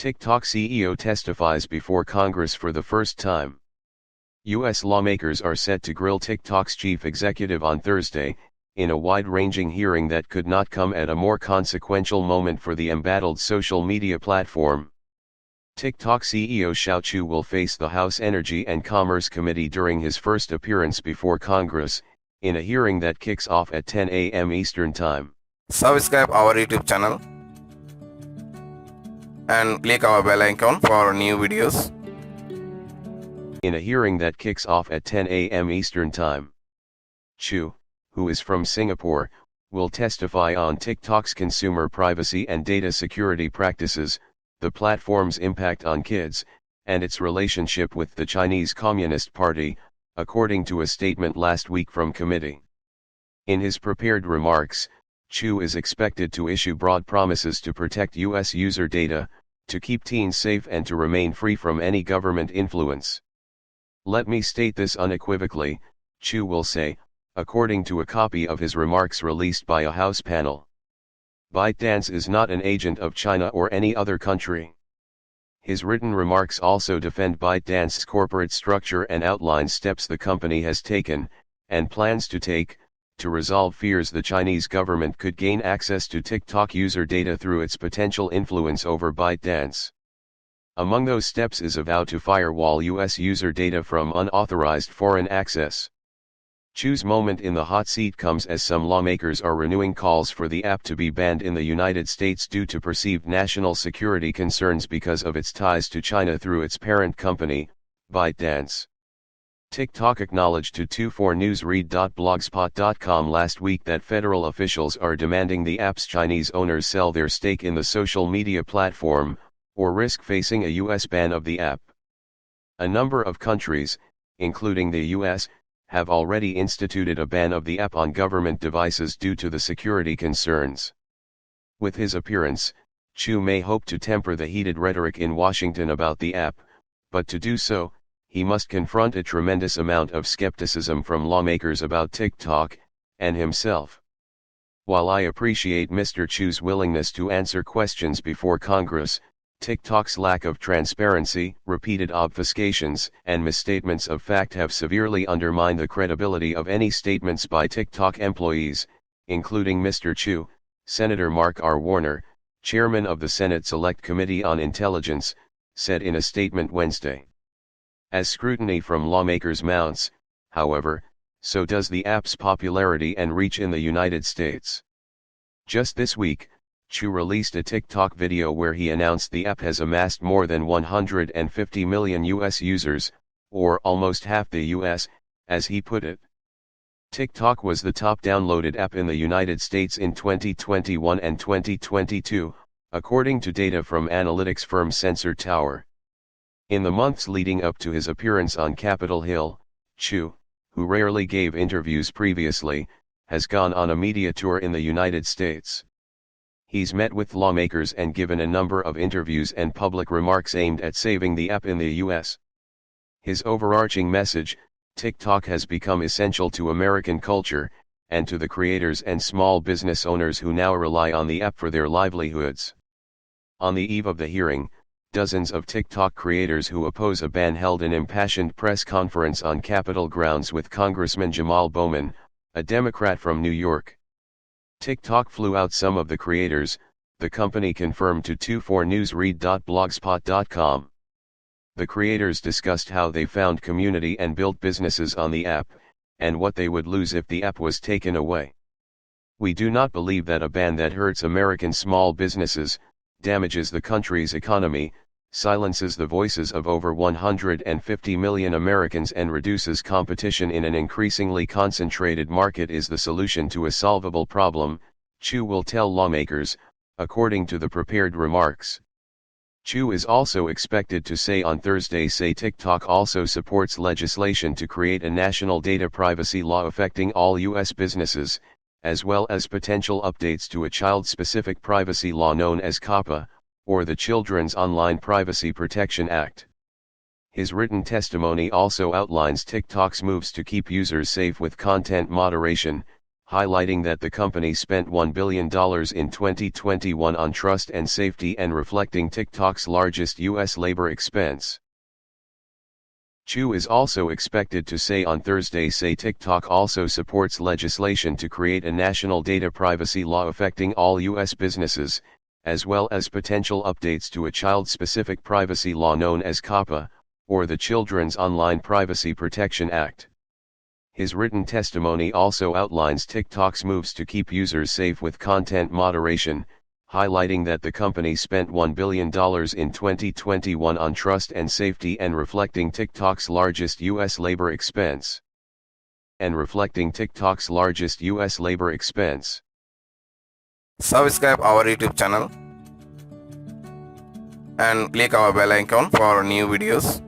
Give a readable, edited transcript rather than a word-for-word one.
TikTok CEO testifies before Congress for the first time. U.S. lawmakers are set to grill TikTok's chief executive on Thursday, in a wide-ranging hearing that could not come at a more consequential moment for the embattled social media platform. TikTok CEO Shou Chew will face the House Energy and Commerce Committee during his first appearance before Congress, in a hearing that kicks off at 10 a.m. Eastern Time. Subscribe our YouTube channel and click our bell icon for new videos. In a hearing that kicks off at 10 a.m. Eastern Time. Chew, who is from Singapore, will testify on TikTok's consumer privacy and data security practices, the platform's impact on kids, and its relationship with the Chinese Communist Party, according to a statement last week from committee. In his prepared remarks, Chew is expected to issue broad promises to protect U.S. user data, to keep teens safe and to remain free from any government influence. "Let me state this unequivocally," Chew will say, according to a copy of his remarks released by a House panel. ByteDance is not an agent of China or any other country. His written remarks also defend ByteDance's corporate structure and outline steps the company has taken, and plans to take, to resolve fears the Chinese government could gain access to TikTok user data through its potential influence over ByteDance. Among those steps is a vow to firewall U.S. user data from unauthorized foreign access. Chew's moment in the hot seat comes as some lawmakers are renewing calls for the app to be banned in the United States due to perceived national security concerns because of its ties to China through its parent company, ByteDance. TikTok acknowledged to 24newsread.blogspot.com last week that federal officials are demanding the app's Chinese owners sell their stake in the social media platform, or risk facing a U.S. ban of the app. A number of countries, including the U.S., have already instituted a ban of the app on government devices due to the security concerns. With his appearance, Chew may hope to temper the heated rhetoric in Washington about the app, but to do so, he must confront a tremendous amount of skepticism from lawmakers about TikTok, and himself. While I appreciate Mr. Chew's willingness to answer questions before Congress, TikTok's lack of transparency, repeated obfuscations, and misstatements of fact have severely undermined the credibility of any statements by TikTok employees, including Mr. Chew. Senator Mark R. Warner, chairman of the Senate Select Committee on Intelligence, said in a statement Wednesday. As scrutiny from lawmakers mounts, however, so does the app's popularity and reach in the United States. Just this week, Chew released a TikTok video where he announced the app has amassed more than 150 million U.S. users, or almost half the U.S., as he put it. TikTok was the top downloaded app in the United States in 2021 and 2022, according to data from analytics firm Sensor Tower. In the months leading up to his appearance on Capitol Hill, Chew, who rarely gave interviews previously, has gone on a media tour in the United States. He's met with lawmakers and given a number of interviews and public remarks aimed at saving the app in the U.S. His overarching message, TikTok has become essential to American culture, and to the creators and small business owners who now rely on the app for their livelihoods. On the eve of the hearing, dozens of TikTok creators who oppose a ban held an impassioned press conference on Capitol grounds with Congressman Jamal Bowman, a Democrat from New York. TikTok flew out some of the creators, the company confirmed to 24newsread.blogspot.com. The creators discussed how they found community and built businesses on the app, and what they would lose if the app was taken away. "We do not believe that a ban that hurts American small businesses, damages the country's economy, silences the voices of over 150 million Americans and reduces competition in an increasingly concentrated market is the solution to a solvable problem," Chew will tell lawmakers, according to the prepared remarks. Chew is also expected to say on Thursday TikTok also supports legislation to create a national data privacy law affecting all U.S. businesses, as well as potential updates to a child-specific privacy law known as COPPA, or the Children's Online Privacy Protection Act. His written testimony also outlines TikTok's moves to keep users safe with content moderation, highlighting that the company spent $1 billion in 2021 on trust and safety and reflecting TikTok's largest U.S. labor expense. Chu is also expected to say on Thursday TikTok also supports legislation to create a national data privacy law affecting all U.S. businesses, as well as potential updates to a child-specific privacy law known as COPPA, or the Children's Online Privacy Protection Act. His written testimony also outlines TikTok's moves to keep users safe with content moderation, highlighting that the company spent $1 billion in 2021 on trust and safety and reflecting TikTok's largest U.S. labor expense. Subscribe our YouTube channel and click our bell icon for new videos.